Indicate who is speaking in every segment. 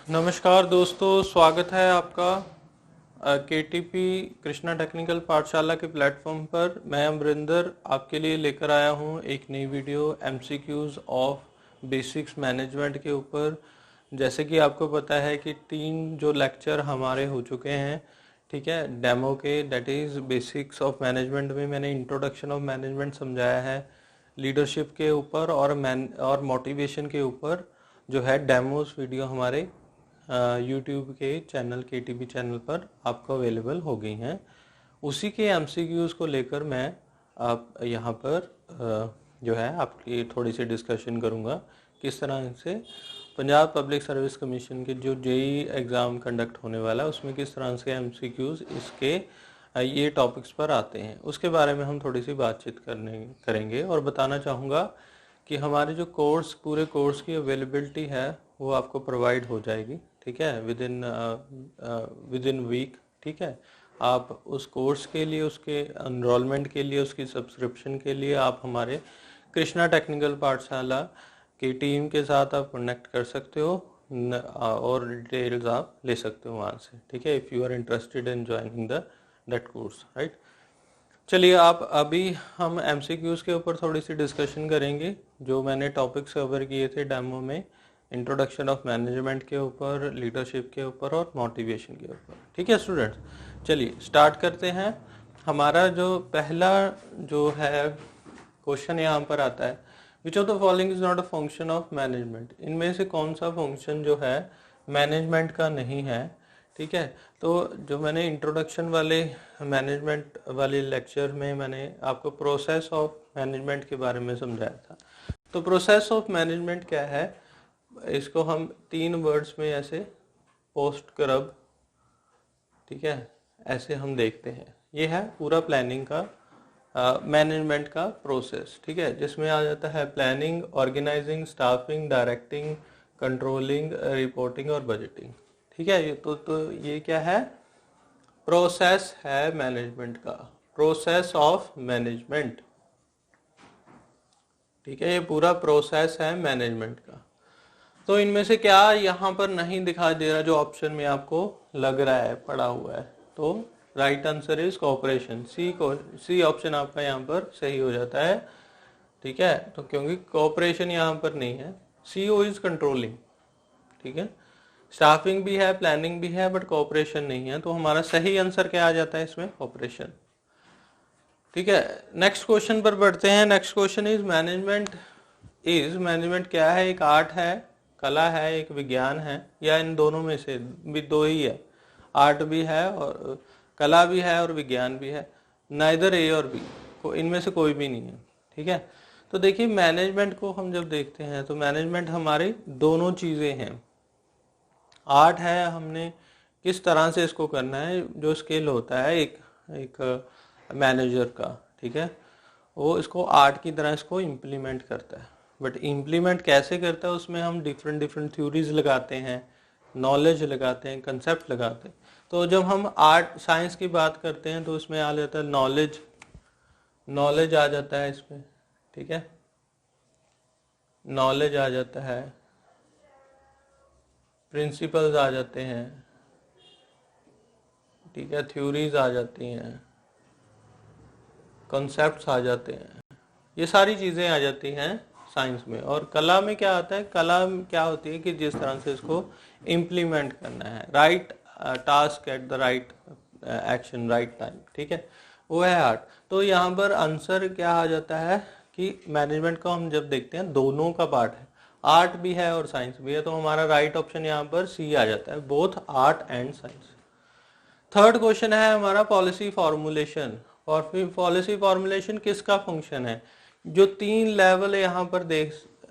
Speaker 1: नमस्कार दोस्तों, स्वागत है आपका केटीपी कृष्णा टेक्निकल पाठशाला के प्लेटफॉर्म पर। मैं अमरिंदर आपके लिए लेकर आया हूं एक नई video MCQs of basics management के ऊपर। जैसे कि आपको पता है कि 3 जो लेक्चर हमारे हो चुके हैं, ठीक है, डेमो के, that is basics of management में मैंने इंट्रोडक्शन ऑफ मैनेजमेंट समझाया है, लीडरशिप के ऊपर और मोटिवेशन के ऊपर जो है डेमोस वीडियो हमारे यूट्यूब के चैनल केटीपी चैनल पर आपको अवेलेबल हो गई हैं। उसी के एमसीक्यूज़ को लेकर मैं आप यहाँ पर जो है आपकी थोड़ी सी डिस्कशन करूँगा किस तरह से पंजाब पब्लिक सर्विस कमीशन के जो जेई एग्ज़ाम कंडक्ट होने वाला है उसमें किस तरह से एमसीक्यूज़ इसके ये टॉपिक्स पर आते हैं, उसके बारे में हम थोड़ी सी बातचीत करेंगे। और बताना चाहूँगा कि हमारे जो पूरे कोर्स की अवेलेबिलिटी है वो आपको प्रोवाइड हो जाएगी, ठीक है, विद इन वीक। ठीक है, आप उस कोर्स के लिए, उसके एनरोलमेंट के लिए, उसकी सब्सक्रिप्शन के लिए आप हमारे कृष्णा टेक्निकल पाठशाला की टीम के साथ आप कनेक्ट कर सकते हो और डिटेल्स आप ले सकते हो वहाँ से, ठीक है, if you are interested in joining that course, right. चलिए, आप अभी हम एमसीक्यूज़ के ऊपर थोड़ी सी डिस्कशन करेंगे। जो मैंने टॉपिक्स कवर किए थे डेमो में, इंट्रोडक्शन ऑफ मैनेजमेंट के ऊपर, लीडरशिप के ऊपर और मोटिवेशन के ऊपर, ठीक है स्टूडेंट्स। चलिए स्टार्ट करते हैं। हमारा जो पहला जो है क्वेश्चन यहाँ पर आता है, which of the following is not a function of management. इनमें से कौन सा फंक्शन जो है मैनेजमेंट का नहीं है, ठीक है। तो जो मैंने इंट्रोडक्शन वाले मैनेजमेंट वाले लेक्चर में मैंने आपको प्रोसेस ऑफ मैनेजमेंट के बारे में समझाया था। तो प्रोसेस ऑफ मैनेजमेंट क्या है, इसको हम 3 वर्ड्स में ऐसे पोस्ट करब, ठीक है, ऐसे हम देखते हैं। ये है पूरा प्लानिंग का मैनेजमेंट का प्रोसेस, ठीक है, जिसमें आ जाता है planning, organising, staffing, directing, controlling, reporting और बजटिंग, ठीक है। ये तो ये क्या है, प्रोसेस है मैनेजमेंट का, प्रोसेस ऑफ मैनेजमेंट, ठीक है, ये पूरा प्रोसेस है मैनेजमेंट का। तो इनमें से क्या यहाँ पर नहीं दिखाई दे रहा, जो ऑप्शन में आपको लग रहा है पड़ा हुआ है, तो right answer is cooperation. C option आपका यहाँ पर सही हो जाता है, ठीक है। तो क्योंकि कोऑपरेशन यहाँ पर नहीं है, सीओ इज कंट्रोलिंग, ठीक है, स्टाफिंग भी है, प्लानिंग भी है, बट कोऑपरेशन नहीं है। तो हमारा सही आंसर क्या आ जाता है इसमें, कोऑपरेशन, ठीक है। नेक्स्ट क्वेश्चन पर बढ़ते हैं। नेक्स्ट क्वेश्चन इज मैनेजमेंट क्या है, एक आर्ट है, कला है, एक विज्ञान है, या इन दोनों में से भी 2 ही है, आर्ट भी है और कला भी है और विज्ञान भी है, नाइदर ए और बी, इनमें से कोई भी नहीं है, ठीक है। तो देखिए, मैनेजमेंट को हम जब देखते हैं तो मैनेजमेंट हमारी दोनों चीज़ें हैं। आर्ट है, हमने किस तरह से इसको करना है, जो स्किल होता है एक मैनेजर का, ठीक है, वो इसको आर्ट की तरह इसको इम्प्लीमेंट करता है। बट इम्प्लीमेंट कैसे करता है, उसमें हम डिफरेंट थ्योरीज लगाते हैं, नॉलेज लगाते हैं, कंसेप्ट लगाते हैं। तो जब हम आर्ट साइंस की बात करते हैं तो उसमें आ जाता है नॉलेज आ जाता है इसमें, ठीक है, नॉलेज आ जाता है, प्रिंसिपल्स आ जाते हैं, ठीक है, थ्योरीज आ जाती हैं, कॉन्सेप्ट्स आ जाते हैं, ये सारी चीज़ें आ जाती हैं साइंस में। और कला में क्या आता है, कला क्या होती है कि जिस तरह से इसको इम्प्लीमेंट करना है, right task at the right action right time, ठीक है, वो है आर्ट। तो यहाँ पर आंसर क्या आ जाता है कि मैनेजमेंट को हम जब देखते हैं दोनों का पार्ट है, आर्ट भी है और साइंस भी है, तो हमारा राइट ऑप्शन यहाँ पर सी आ जाता है, both art and science. Third question है हमारा पॉलिसी फॉर्मुलेशन। और पॉलिसी फॉर्मुलेशन किसका फंक्शन है, जो 3 लेवल यहाँ पर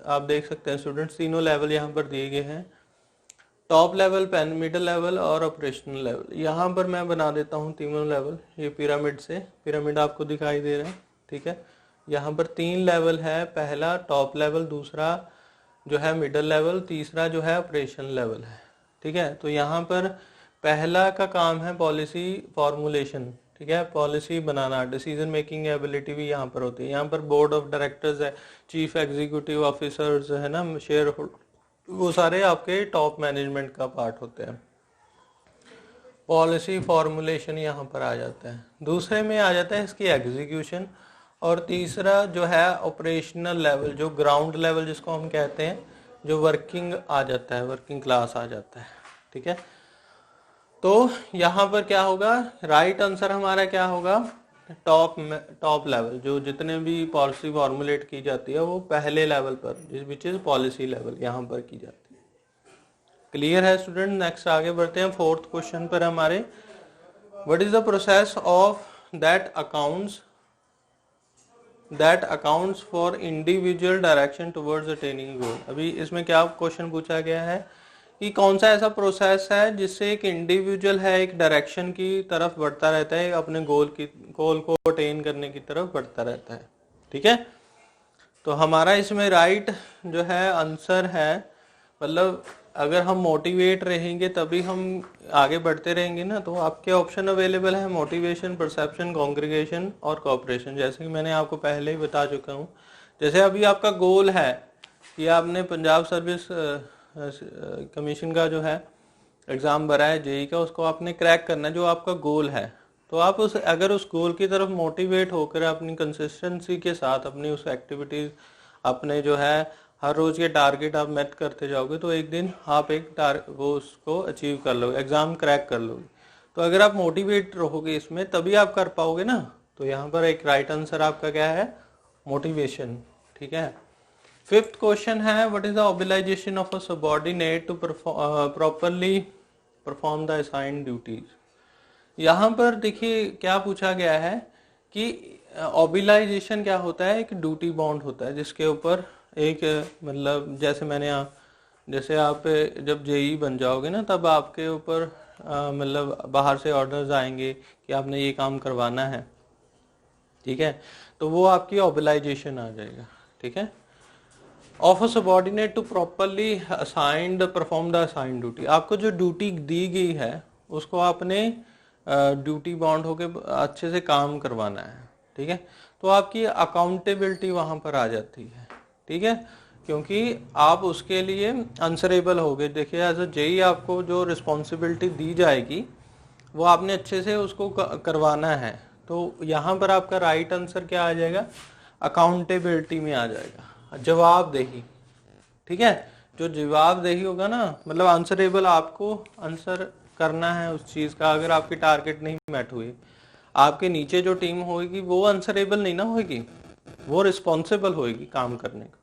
Speaker 1: आप देख सकते हैं स्टूडेंट्स, तीनों लेवल यहाँ पर दिए गए हैं, टॉप लेवल, मिडिल लेवल और ऑपरेशनल लेवल। यहाँ पर मैं बना देता हूँ तीनों लेवल, ये पिरामिड आपको दिखाई दे रहा है, ठीक है। यहाँ पर 3 लेवल है, पहला टॉप लेवल, दूसरा जो है मिडिल लेवल, तीसरा जो है ऑपरेशनल लेवल है, ठीक है। तो यहाँ पर पहला का काम है पॉलिसी फॉर्मुलेशन, ठीक है, पॉलिसी बनाना, डिसीजन मेकिंग एबिलिटी भी यहाँ पर होती है। यहाँ पर बोर्ड ऑफ डायरेक्टर्स है, चीफ एग्जीक्यूटिव ऑफिसर्स है ना, शेयर वो सारे आपके टॉप मैनेजमेंट का पार्ट होते हैं। पॉलिसी फॉर्मुलेशन यहाँ पर आ जाता है। दूसरे में आ जाता है इसकी एग्जीक्यूशन, और तीसरा जो है ऑपरेशनल लेवल, जो ग्राउंड लेवल जिसको हम कहते हैं, जो वर्किंग आ जाता है, वर्किंग क्लास आ जाता है। ठीक है, तो यहाँ पर क्या होगा, राइट आंसर हमारा क्या होगा, टॉप लेवल, जो जितने भी पॉलिसी फॉर्मुलेट की जाती है वो पहले लेवल पर, विच इज पॉलिसी लेवल, यहाँ पर की जाती है। क्लियर है स्टूडेंट? नेक्स्ट आगे बढ़ते हैं फोर्थ क्वेश्चन पर हमारे। What is the process of that accounts for individual direction towards attaining goal. अभी इसमें क्या क्वेश्चन पूछा गया है कि कौन सा ऐसा प्रोसेस है जिससे एक इंडिविजुअल है एक डायरेक्शन की तरफ बढ़ता रहता है, अपने गोल को अटेन करने की तरफ बढ़ता रहता है। ठीक है, तो हमारा इसमें राइट जो है आंसर है, मतलब अगर हम मोटिवेट रहेंगे तभी हम आगे बढ़ते रहेंगे ना। तो आपके ऑप्शन अवेलेबल है मोटिवेशन, परसेप्शन, कॉन्ग्रीगेशन और कोऑपरेशन, जैसे कि मैंने आपको पहले ही बता चुका हूँ। जैसे अभी आपका गोल है कि आपने पंजाब सर्विस कमीशन का जो है एग्ज़ाम भरा है, जेई का, उसको आपने क्रैक करना है, जो आपका गोल है। तो आप अगर उस गोल की तरफ मोटिवेट होकर अपनी कंसिस्टेंसी के साथ अपनी उस एक्टिविटीज़, अपने जो है हर रोज़ के टारगेट आप मेट करते जाओगे, तो एक दिन आप वो उसको अचीव कर लोगे, एग्ज़ाम क्रैक कर लोगे। तो अगर आप मोटिवेट रहोगे इसमें तभी आप कर पाओगे ना। तो यहाँ पर एक राइट आंसर आपका क्या है, मोटिवेशन। ठीक है, फिफ्थ क्वेश्चन है, what is the obligation of a subordinate to properly perform the assigned duties. यहाँ पर देखिए क्या पूछा गया है कि ऑबिलाइजेशन क्या होता है, एक ड्यूटी बॉन्ड होता है जिसके ऊपर एक, मतलब जैसे आप जब जेई बन जाओगे ना, तब आपके ऊपर मतलब बाहर से ऑर्डर्स आएंगे कि आपने ये काम करवाना है। ठीक है, तो वो आपकी ऑबिलाइजेशन आ जाएगा। ठीक है, of a subordinate to properly assigned perform the assigned duty. आपको जो ड्यूटी दी गई है उसको आपने ड्यूटी बॉन्ड होके अच्छे से काम करवाना है। ठीक है, तो आपकी अकाउंटेबिलिटी वहाँ पर आ जाती है। ठीक है, क्योंकि आप उसके लिए आंसरेबल होगे। देखिए एज अ जेई आपको जो रिस्पॉन्सिबिलिटी दी जाएगी वो आपने अच्छे से उसको करवाना है। तो यहाँ पर आपका राइट आंसर क्या आ जाएगा, अकाउंटेबिलिटी में आ जाएगा, जवाबदेही। ठीक है, जो जवाबदेही होगा ना, मतलब आंसरेबल, आपको आंसर करना है उस चीज़ का। अगर आपकी टारगेट नहीं मैट हुई, आपके नीचे जो टीम होगी वो आंसरेबल नहीं ना होगी, वो रिस्पॉन्सिबल होगी काम करने को।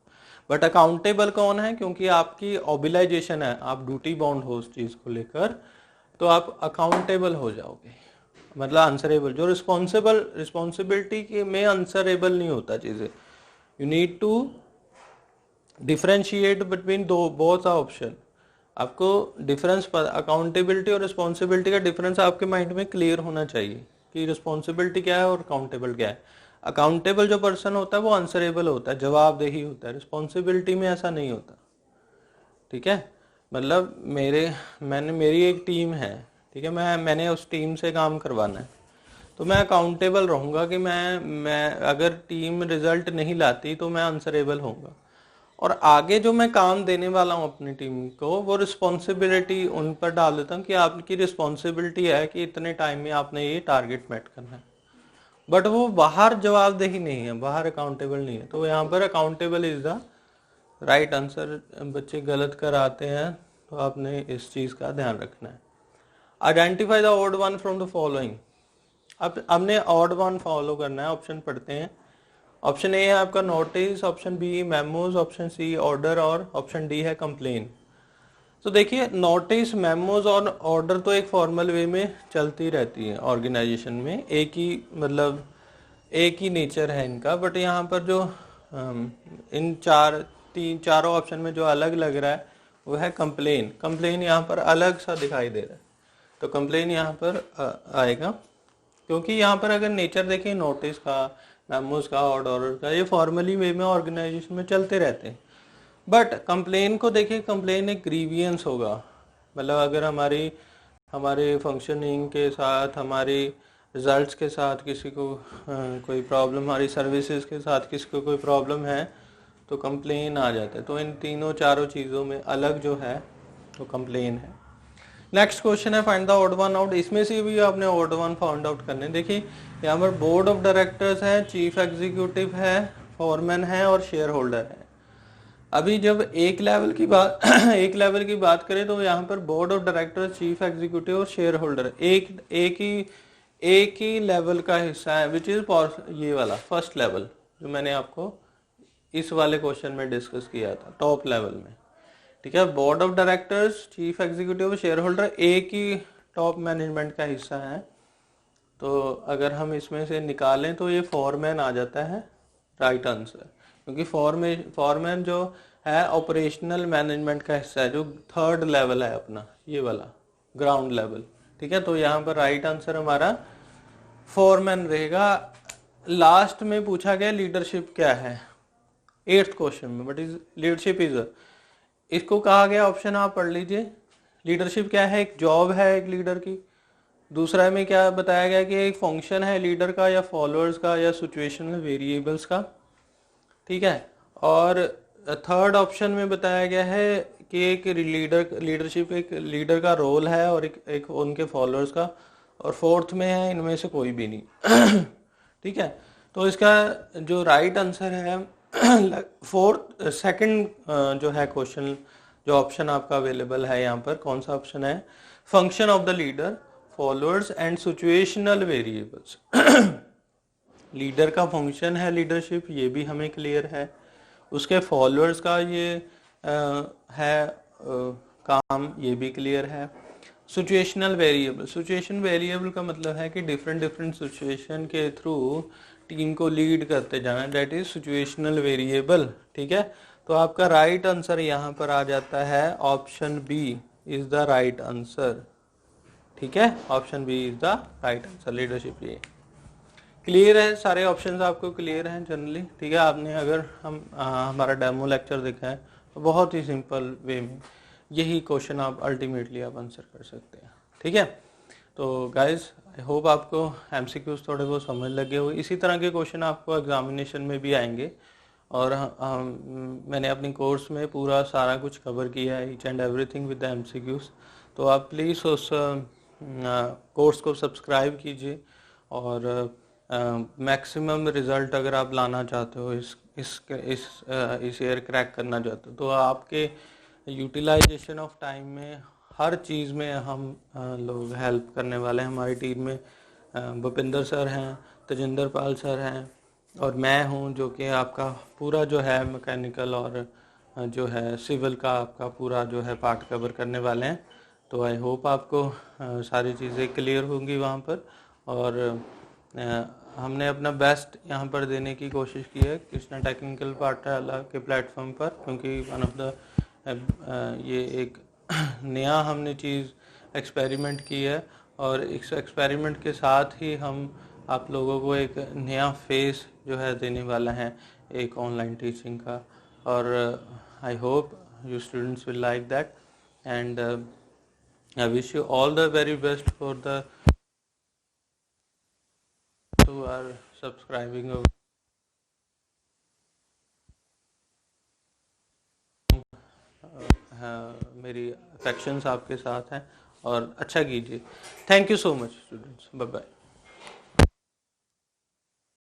Speaker 1: बट अकाउंटेबल कौन है, क्योंकि आपकी ऑबिलाइजेशन है, आप ड्यूटी बाउंड हो उस चीज़ को लेकर, तो आप अकाउंटेबल हो जाओगे, मतलब आंसरेबल। जो रिस्पॉन्सिबिलिटी के में आंसरेबल नहीं होता चीज़ें। You need to differentiate between both option. आपको डिफरेंस, अकाउंटेबिलिटी और रिस्पॉन्सिबिलिटी का डिफरेंस आपके माइंड में क्लियर होना चाहिए कि रिस्पॉन्सिबिलिटी क्या है और अकाउंटेबल क्या है। अकाउंटेबल जो पर्सन होता है वो आंसरेबल होता है, जवाबदेही होता है। रिस्पॉन्सिबिलिटी में ऐसा नहीं होता। ठीक है, मतलब मेरी एक टीम है, ठीक है, मैंने उस टीम से काम करवाना है, तो मैं अकाउंटेबल रहूँगा कि मैं अगर टीम रिजल्ट नहीं लाती तो मैं आंसरेबल होऊंगा। और आगे जो मैं काम देने वाला हूँ अपनी टीम को, वो रिस्पॉन्सिबिलिटी उन पर डाल देता हूँ कि आपकी रिस्पॉन्सिबिलिटी है कि इतने टाइम में आपने ये टारगेट मेट करना है। बट वो बाहर जवाबदेही नहीं है, बाहर अकाउंटेबल नहीं है। तो यहाँ पर accountable is the right answer. बच्चे गलत कर आते हैं, तो आपने इस चीज़ का ध्यान रखना है। Identify the odd one from the following. अब हमने ऑड वन फॉलो करना है। ऑप्शन पढ़ते हैं। ऑप्शन ए है आपका notice, option B memos, option C order और ऑप्शन डी है कंप्लेन। तो देखिए नोटिस, मेमोज और ऑर्डर तो एक फॉर्मल वे में चलती रहती है ऑर्गेनाइजेशन में, एक ही नेचर है इनका। बट यहाँ पर जो इन चारों ऑप्शन में जो अलग लग रहा है वो है कंप्लेन। कंप्लेन यहाँ पर अलग सा दिखाई दे रहा है, तो कंप्लेन यहाँ पर आएगा, क्योंकि यहाँ पर अगर नेचर देखें नोटिस का, मेमोज का और ऑर्डर का, ये फॉर्मली वे में ऑर्गेनाइजेशन में चलते रहते हैं। बट कंप्लेन को देखिए, कंप्लेन एक ग्रीवियंस होगा, मतलब अगर हमारे फंक्शनिंग के साथ, हमारी रिजल्ट्स के साथ किसी को कोई प्रॉब्लम, हमारी सर्विसेज के साथ किसी को कोई प्रॉब्लम है, तो कंप्लेन आ जाता है। तो इन तीनों चारों चीज़ों में अलग जो है वो कंप्लेन है। नेक्स्ट क्वेश्चन है find the odd one out. इसमें से भी आपने ऑड वन फाइंड आउट करने। देखिए यहाँ पर बोर्ड ऑफ डायरेक्टर्स है, चीफ एग्जीक्यूटिव है, फॉरमैन है और शेयर होल्डर है। अभी जब एक लेवल की बात एक लेवल की बात करें तो यहाँ पर board of directors, chief executive और शेयर होल्डर एक ही लेवल का हिस्सा है, विच इज ये वाला फर्स्ट लेवल जो मैंने आपको इस वाले क्वेश्चन में डिस्कस किया था टॉप लेवल में। ठीक है, board of directors, chief executive और शेयर होल्डर एक ही टॉप मैनेजमेंट का हिस्सा है। तो अगर हम इसमें से निकालें तो ये फॉरमैन आ जाता है राइट आंसर, क्योंकि फॉरमैन जो है ऑपरेशनल मैनेजमेंट का हिस्सा है, जो थर्ड लेवल है अपना, ये वाला ग्राउंड लेवल। ठीक है, तो यहाँ पर राइट आंसर हमारा फॉरमैन रहेगा। लास्ट में पूछा गया लीडरशिप क्या है 8th क्वेश्चन में, बट इज लीडरशिप इज, इसको कहा गया ऑप्शन आप पढ़ लीजिए। लीडरशिप क्या है? एक जॉब है एक लीडर की। दूसरा में क्या बताया गया कि एक फंक्शन है लीडर का या फॉलोअर्स का या सिचुएशनल वेरिएबल्स का। ठीक है, और थर्ड ऑप्शन में बताया गया है कि एक लीडरशिप एक लीडर का रोल है और एक उनके फॉलोअर्स का, और फोर्थ में है इनमें से कोई भी नहीं। ठीक है, तो इसका जो राइट आंसर है फोर्थ सेकंड जो है क्वेश्चन, जो ऑप्शन आपका अवेलेबल है यहाँ पर, कौन सा ऑप्शन है? Function of the leader, followers and situational variables. Leader का फंक्शन है लीडरशिप, ये भी हमें क्लियर है। उसके फॉलोअर्स का ये काम, ये भी क्लियर है। सिचुएशनल वेरिएबल, सिचुएशन वेरिएबल का मतलब है कि डिफरेंट सिचुएशन के थ्रू टीम को लीड करते जाना, दैट इज सिचुएशनल वेरिएबल। ठीक है, तो आपका राइट आंसर यहाँ पर आ जाता है option B is the right answer. ठीक है, option B is the right answer, leadership. ये क्लियर है, सारे ऑप्शंस आपको क्लियर हैं जनरली। ठीक है, आपने अगर हमारा डेमो लेक्चर देखा है तो बहुत ही सिंपल वे में यही क्वेश्चन आप अल्टीमेटली आप आंसर कर सकते हैं। ठीक है, तो गाइज आई होप आपको एमसीक्यूज थोड़े बहुत समझ लगे हो। इसी तरह के क्वेश्चन आपको एग्जामिनेशन में भी आएंगे, और मैंने अपनी कोर्स में पूरा सारा कुछ कवर किया है, each and everything with the MCQs. तो आप प्लीज़ उस कोर्स को सब्सक्राइब कीजिए, और मैक्सिमम रिजल्ट अगर आप लाना चाहते हो, इस ईयर क्रैक करना चाहते हो, तो आपके यूटिलाइजेशन ऑफ टाइम में हर चीज़ में हम लोग हेल्प करने वाले हैं। हमारी टीम में भूपिंदर सर हैं, तेजिंदर पाल सर हैं, और मैं हूं, जो कि आपका पूरा जो है मैकेनिकल और जो है सिविल का आपका पूरा जो है पार्ट कवर करने वाले हैं। तो आई होप आपको सारी चीज़ें क्लियर होंगी वहाँ पर, और हमने अपना बेस्ट यहाँ पर देने की कोशिश की है कृष्णा टेक्निकल पाठशाला के प्लेटफॉर्म पर, क्योंकि वन ऑफ द ये एक नया हमने चीज़ एक्सपेरिमेंट की है, और इस एक्सपेरिमेंट के साथ ही हम आप लोगों को एक नया फेस जो है देने वाला है एक ऑनलाइन टीचिंग का। और I hope you students will like that, and I wish you all the very best for the who are subscribing over मेरी अफेक्शंस आपके साथ हैं, और अच्छा कीजिए। Thank you so much students, bye bye.